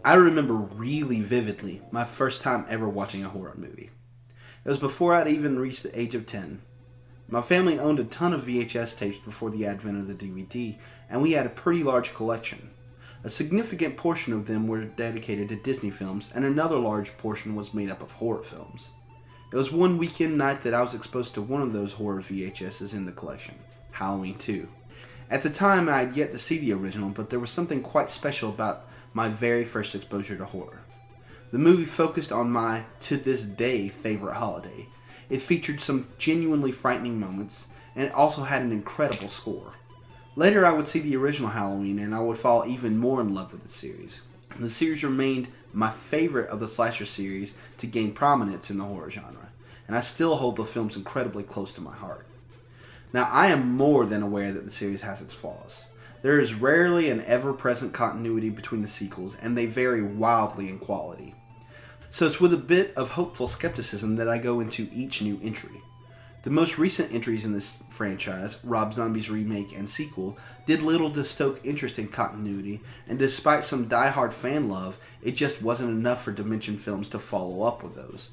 I remember really vividly my first time ever watching a horror movie. It was before I'd even reached the age of 10. My family owned a ton of VHS tapes before the advent of the DVD, and we had a pretty large collection. A significant portion of them were dedicated to Disney films, and another large portion was made up of horror films. It was one weekend night that I was exposed to one of those horror VHSs in the collection, Halloween 2. At the time, I had yet to see the original, but there was something quite special about my very first exposure to horror. The movie focused on my, to this day, favorite holiday. It featured some genuinely frightening moments, and it also had an incredible score. Later I would see the original Halloween, and I would fall even more in love with the series. The series remained my favorite of the slasher series to gain prominence in the horror genre, and I still hold the films incredibly close to my heart. Now, I am more than aware that the series has its flaws. There is rarely an ever-present continuity between the sequels, and they vary wildly in quality. So it's with a bit of hopeful skepticism that I go into each new entry. The most recent entries in this franchise, Rob Zombie's remake and sequel, did little to stoke interest in continuity, and despite some die-hard fan love, it just wasn't enough for Dimension Films to follow up with those.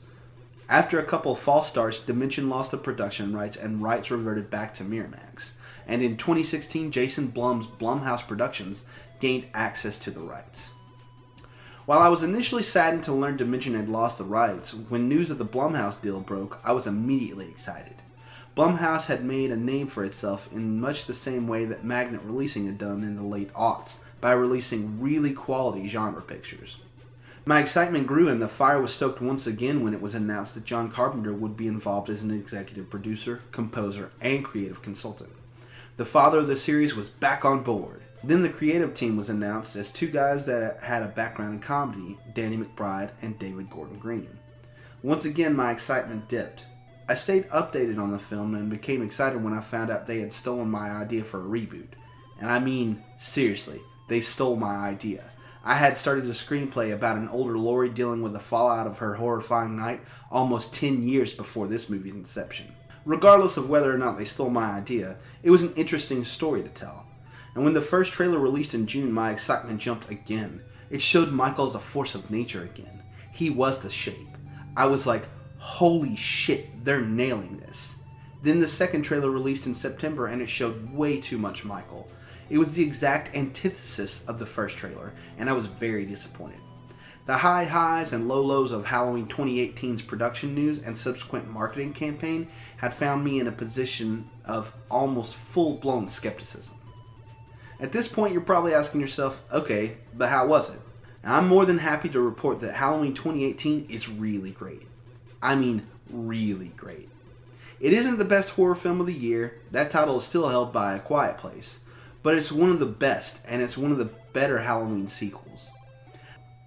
After a couple of false starts, Dimension lost the production rights and rights reverted back to Miramax. And in 2016, Jason Blum's Blumhouse Productions gained access to the rights. While I was initially saddened to learn Dimension had lost the rights, when news of the Blumhouse deal broke, I was immediately excited. Blumhouse had made a name for itself in much the same way that Magnet Releasing had done in the late aughts, by releasing really quality genre pictures. My excitement grew and the fire was stoked once again when it was announced that John Carpenter would be involved as an executive producer, composer, and creative consultant. The father of the series was back on board. Then the creative team was announced as two guys that had a background in comedy, Danny McBride and David Gordon Green. Once again, my excitement dipped. I stayed updated on the film and became excited when I found out they had stolen my idea for a reboot. And I mean, seriously, they stole my idea. I had started a screenplay about an older Laurie dealing with the fallout of her horrifying night almost 10 years before this movie's inception. Regardless of whether or not they stole my idea, it was an interesting story to tell. And when the first trailer released in June, my excitement jumped again. It showed Michael as a force of nature again. He was the shape. I was like, holy shit, they're nailing this. Then the second trailer released in September and it showed way too much Michael. It was the exact antithesis of the first trailer, and I was very disappointed. The high highs and low lows of Halloween 2018's production news and subsequent marketing campaign had found me in a position of almost full-blown skepticism. At this point, you're probably asking yourself, okay, but how was it? And I'm more than happy to report that Halloween 2018 is really great. I mean, really great. It isn't the best horror film of the year. That title is still held by A Quiet Place. But it's one of the best, and it's one of the better Halloween sequels.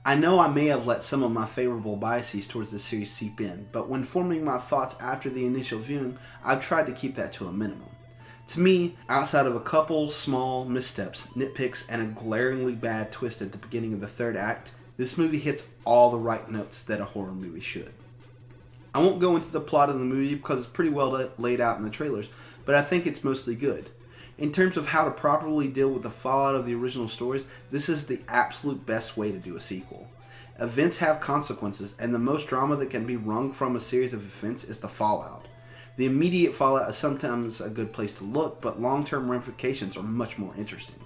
I know I may have let some of my favorable biases towards the series seep in, but when forming my thoughts after the initial viewing, I've tried to keep that to a minimum. To me, outside of a couple small missteps, nitpicks, and a glaringly bad twist at the beginning of the third act, this movie hits all the right notes that a horror movie should. I won't go into the plot of the movie because it's pretty well laid out in the trailers, but I think it's mostly good. In terms of how to properly deal with the fallout of the original stories, this is the absolute best way to do a sequel. Events have consequences, and the most drama that can be wrung from a series of events is the fallout. The immediate fallout is sometimes a good place to look, but long-term ramifications are much more interesting.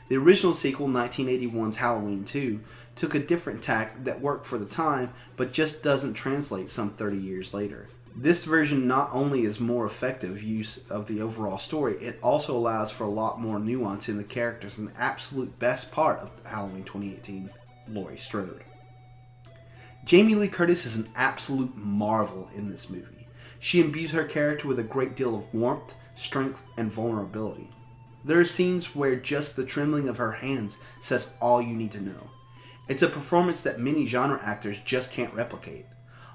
The original sequel, 1981's Halloween 2, took a different tack that worked for the time, but just doesn't translate some 30 years later. This version not only is more effective use of the overall story, it also allows for a lot more nuance in the characters, and the absolute best part of Halloween 2018, Laurie Strode. Jamie Lee Curtis is an absolute marvel in this movie. She imbues her character with a great deal of warmth, strength, and vulnerability. There are scenes where just the trembling of her hands says all you need to know. It's a performance that many genre actors just can't replicate.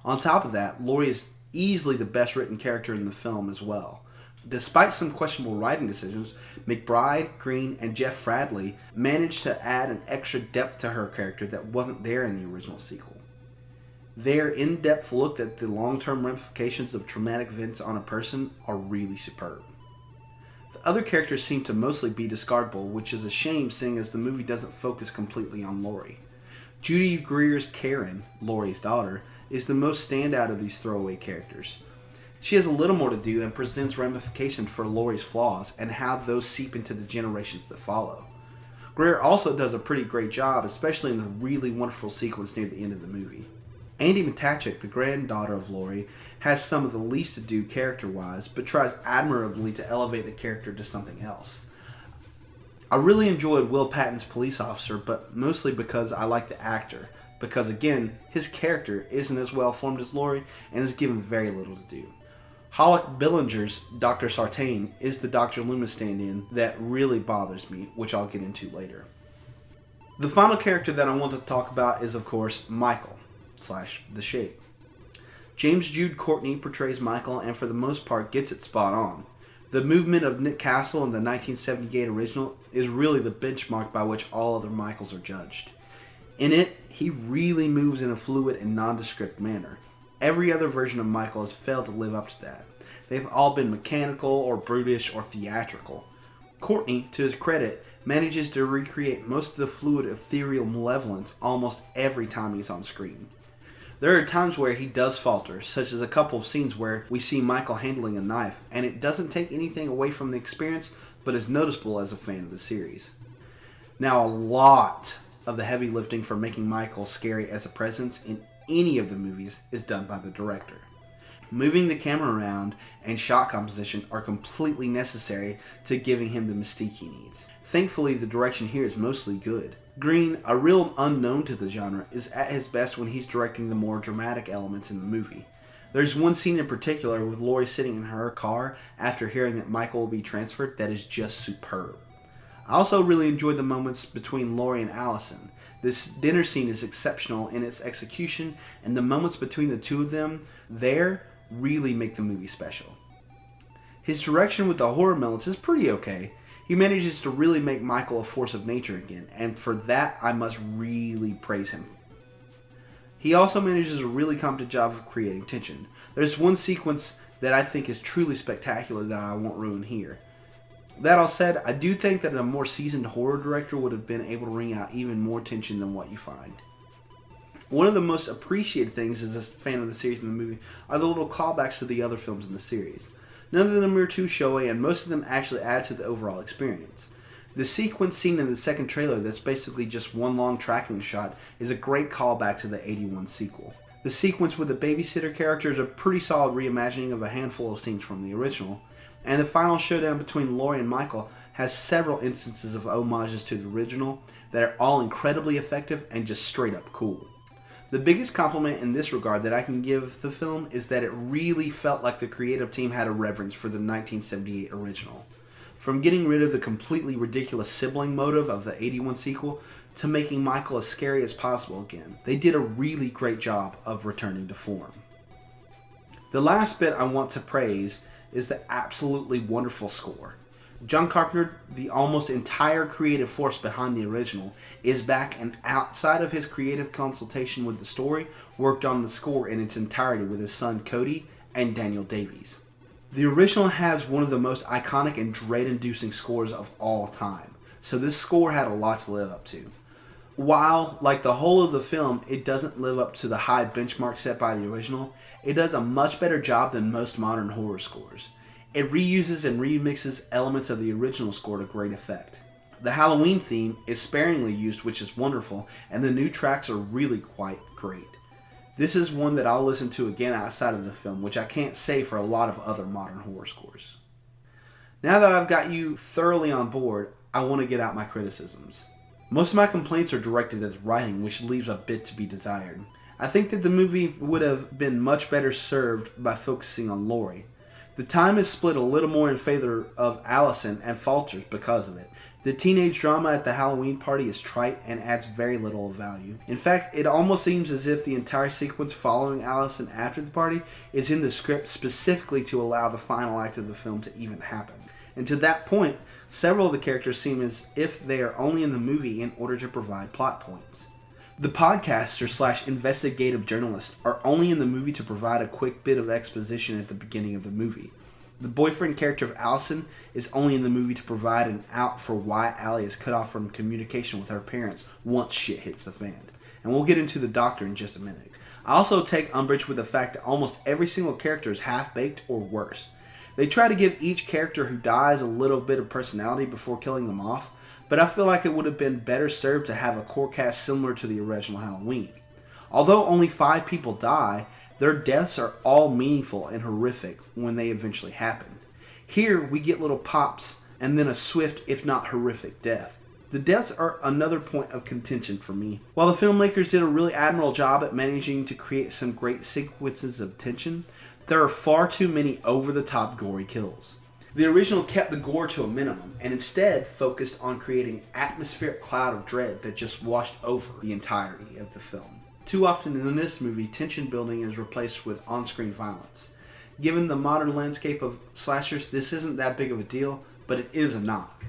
On top of that, Laurie is easily the best written character in the film as well. Despite some questionable writing decisions, McBride, Green, and Jeff Fradley managed to add an extra depth to her character that wasn't there in the original sequel. Their in-depth look at the long-term ramifications of traumatic events on a person are really superb. The other characters seem to mostly be discardable, which is a shame seeing as the movie doesn't focus completely on Laurie. Judy Greer's Karen, Laurie's daughter, is the most standout of these throwaway characters. She has a little more to do and presents ramifications for Laurie's flaws and how those seep into the generations that follow. Greer also does a pretty great job, especially in the really wonderful sequence near the end of the movie. Andi Matichak, the granddaughter of Laurie, has some of the least to do character-wise, but tries admirably to elevate the character to something else. I really enjoyed Will Patton's police officer, but mostly because I like the actor, because again, his character isn't as well formed as Laurie and is given very little to do. Hollick Billinger's Dr. Sartain is the Dr. Loomis stand-in that really bothers me, which I'll get into later. The final character that I want to talk about is, of course, Michael / The Shape. James Jude Courtney portrays Michael and for the most part gets it spot on. The movement of Nick Castle in the 1978 original is really the benchmark by which all other Michaels are judged. In it, he really moves in a fluid and nondescript manner. Every other version of Michael has failed to live up to that. They've all been mechanical or brutish or theatrical. Courtney, to his credit, manages to recreate most of the fluid ethereal malevolence almost every time he's on screen. There are times where he does falter, such as a couple of scenes where we see Michael handling a knife, and it doesn't take anything away from the experience, but is noticeable as a fan of the series. Now, a lot of the heavy lifting for making Michael scary as a presence in any of the movies is done by the director. Moving the camera around and shot composition are completely necessary to giving him the mystique he needs. Thankfully, the direction here is mostly good. Green, a real unknown to the genre, is at his best when he's directing the more dramatic elements in the movie. There's one scene in particular with Laurie sitting in her car after hearing that Michael will be transferred that is just superb. I also really enjoyed the moments between Laurie and Allison. This dinner scene is exceptional in its execution, and the moments between the two of them there really make the movie special. His direction with the horror elements is pretty okay. He manages to really make Michael a force of nature again, and for that I must really praise him. He also manages a really competent job of creating tension. There's one sequence that I think is truly spectacular that I won't ruin here. That all said, I do think that a more seasoned horror director would have been able to wring out even more tension than what you find. One of the most appreciated things as a fan of the series and the movie are the little callbacks to the other films in the series. None of them are too showy, and most of them actually add to the overall experience. The sequence seen in the second trailer that's basically just one long tracking shot is a great callback to the 81 sequel. The sequence with the babysitter character is a pretty solid reimagining of a handful of scenes from the original, and the final showdown between Laurie and Michael has several instances of homages to the original that are all incredibly effective and just straight up cool. The biggest compliment in this regard that I can give the film is that it really felt like the creative team had a reverence for the 1978 original. From getting rid of the completely ridiculous sibling motive of the 81 sequel to making Michael as scary as possible again, they did a really great job of returning to form. The last bit I want to praise is the absolutely wonderful score. John Carpenter, the almost entire creative force behind the original, is back and outside of his creative consultation with the story, worked on the score in its entirety with his son Cody and Daniel Davies. The original has one of the most iconic and dread-inducing scores of all time, so this score had a lot to live up to. While, like the whole of the film, it doesn't live up to the high benchmark set by the original, it does a much better job than most modern horror scores. It reuses and remixes elements of the original score to great effect. The Halloween theme is sparingly used, which is wonderful, and the new tracks are really quite great. This is one that I'll listen to again outside of the film, which I can't say for a lot of other modern horror scores. Now that I've got you thoroughly on board, I want to get out my criticisms. Most of my complaints are directed at the writing, which leaves a bit to be desired. I think that the movie would have been much better served by focusing on Laurie. The time is split a little more in favor of Allison and falters because of it. The teenage drama at the Halloween party is trite and adds very little value. In fact, it almost seems as if the entire sequence following Allison after the party is in the script specifically to allow the final act of the film to even happen. And to that point, several of the characters seem as if they are only in the movie in order to provide plot points. The podcaster / investigative journalists are only in the movie to provide a quick bit of exposition at the beginning of the movie. The boyfriend character of Allison is only in the movie to provide an out for why Allie is cut off from communication with her parents once shit hits the fan. and we'll get into the Doctor in just a minute. I also take umbrage with the fact that almost every single character is half-baked or worse. They try to give each character who dies a little bit of personality before killing them off, but I feel like it would have been better served to have a core cast similar to the original Halloween. Although only 5 people die, their deaths are all meaningful and horrific when they eventually happen. Here, we get little pops and then a swift, if not horrific, death. The deaths are another point of contention for me. While the filmmakers did a really admirable job at managing to create some great sequences of tension, there are far too many over-the-top gory kills. The original kept the gore to a minimum and instead focused on creating an atmospheric cloud of dread that just washed over the entirety of the film. Too often in this movie, tension building is replaced with on-screen violence. Given the modern landscape of slashers, this isn't that big of a deal, but it is a knock.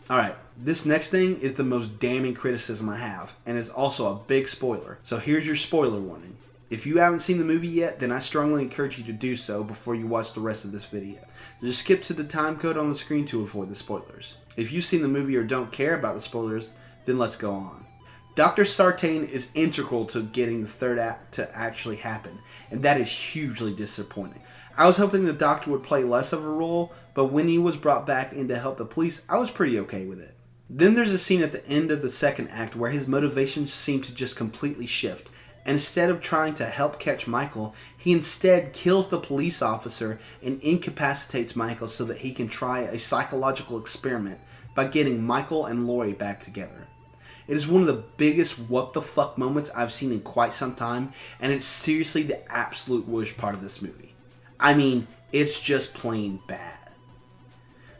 Alright, this next thing is the most damning criticism I have, and is also a big spoiler, so here's your spoiler warning. If you haven't seen the movie yet, then I strongly encourage you to do so before you watch the rest of this video. Just skip to the time code on the screen to avoid the spoilers. If you've seen the movie or don't care about the spoilers, then let's go on. Dr. Sartain is integral to getting the third act to actually happen, and that is hugely disappointing. I was hoping the Doctor would play less of a role, but when he was brought back in to help the police, I was pretty okay with it. Then there's a scene at the end of the second act where his motivations seem to just completely shift, and instead of trying to help catch Michael, he instead kills the police officer and incapacitates Michael so that he can try a psychological experiment by getting Michael and Laurie back together. It is one of the biggest what the fuck moments I've seen in quite some time, and it's seriously the absolute worst part of this movie. I mean, it's just plain bad.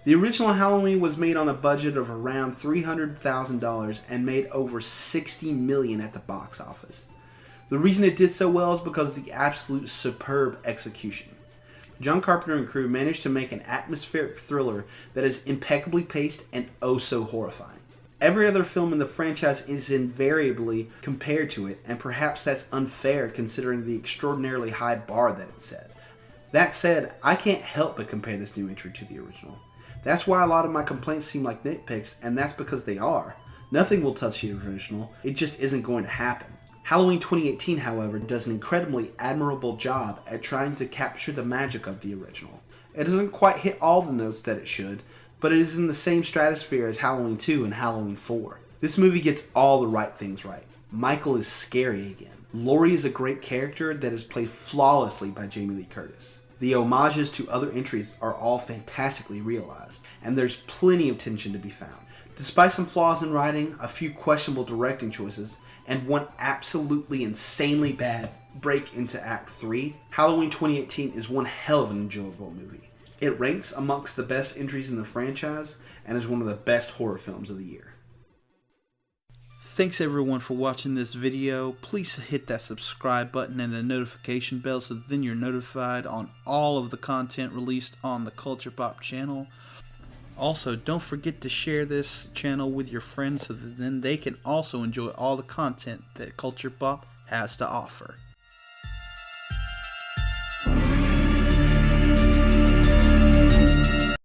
The original Halloween was made on a budget of around $300,000 and made over $60 million at the box office. The reason it did so well is because of the absolute superb execution. John Carpenter and crew managed to make an atmospheric thriller that is impeccably paced and oh so horrifying. Every other film in the franchise is invariably compared to it, and perhaps that's unfair considering the extraordinarily high bar that it set. That said, I can't help but compare this new entry to the original. That's why a lot of my complaints seem like nitpicks, and that's because they are. Nothing will touch the original, it just isn't going to happen. Halloween 2018, however, does an incredibly admirable job at trying to capture the magic of the original. It doesn't quite hit all the notes that it should, but it is in the same stratosphere as Halloween 2 and Halloween 4. This movie gets all the right things right. Michael is scary again. Laurie is a great character that is played flawlessly by Jamie Lee Curtis. The homages to other entries are all fantastically realized, and there's plenty of tension to be found. Despite some flaws in writing, a few questionable directing choices, and one absolutely insanely bad break into Act 3, Halloween 2018 is one hell of an enjoyable movie. It ranks amongst the best entries in the franchise, and is one of the best horror films of the year. Thanks everyone for watching this video. Please hit that subscribe button and the notification bell so that then you're notified on all of the content released on the Culture Pop channel. Also, don't forget to share this channel with your friends so that then they can also enjoy all the content that Culture Pop has to offer.